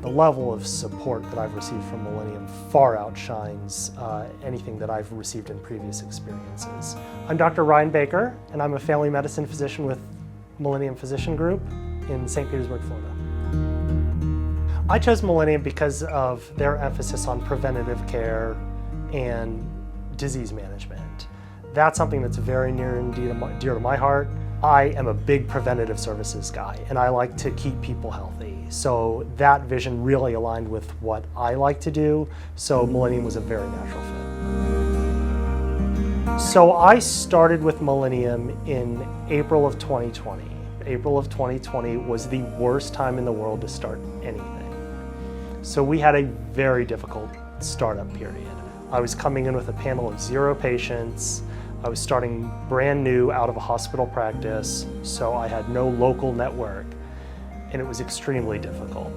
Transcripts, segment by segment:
The level of support that I've received from Millennium far outshines anything that I've received in previous experiences. I'm Dr. Ryan Baker, and I'm a family medicine physician with Millennium Physician Group in St. Petersburg, Florida. I chose Millennium because of their emphasis on preventative care and disease management. That's something that's very near and dear to my heart. I am a big preventative services guy, and I like to keep people healthy. So that vision really aligned with what I like to do, so Millennium was a very natural fit. So I started with Millennium in April of 2020. April of 2020 was the worst time in the world to start anything. So we had a very difficult startup period. I was coming in with a panel of 0 patients. I was starting brand new out of a hospital practice, so I had no local network, and it was extremely difficult,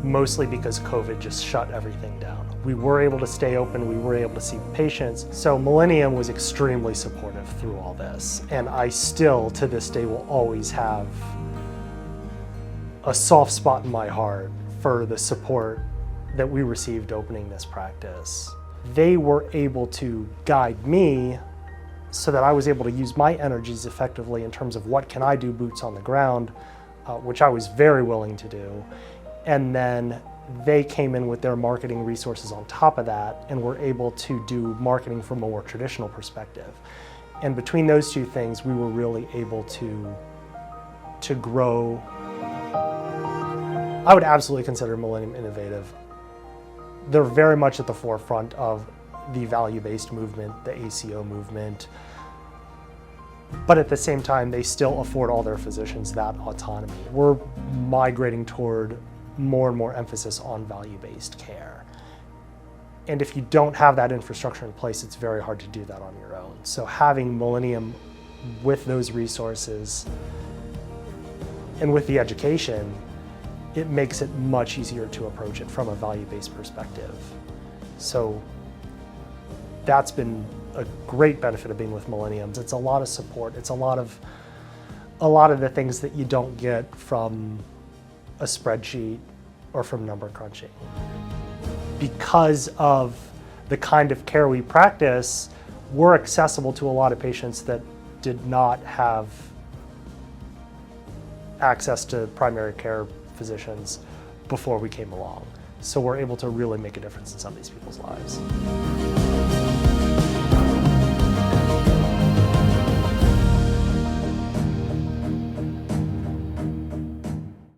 mostly because COVID just shut everything down. We were able to stay open, we were able to see patients, so Millennium was extremely supportive through all this, and I still, to this day, will always have a soft spot in my heart for the support that we received opening this practice. They were able to guide me so that I was able to use my energies effectively in terms of what can I do boots on the ground, which I was very willing to do. And then they came in with their marketing resources on top of that and were able to do marketing from a more traditional perspective. And between those two things, we were really able to grow. I would absolutely consider Millennium Innovative. They're very much at the forefront of the value-based movement, the ACO movement, but at the same time, they still afford all their physicians that autonomy. We're migrating toward more and more emphasis on value-based care. And if you don't have that infrastructure in place, it's very hard to do that on your own. So having Millennium with those resources and with the education, it makes it much easier to approach it from a value-based perspective. So that's been a great benefit of being with Millennium. It's a lot of support. It's a lot of the things that you don't get from a spreadsheet or from number crunching. Because of the kind of care we practice, we're accessible to a lot of patients that did not have access to primary care physicians before we came along. So we're able to really make a difference in some of these people's lives.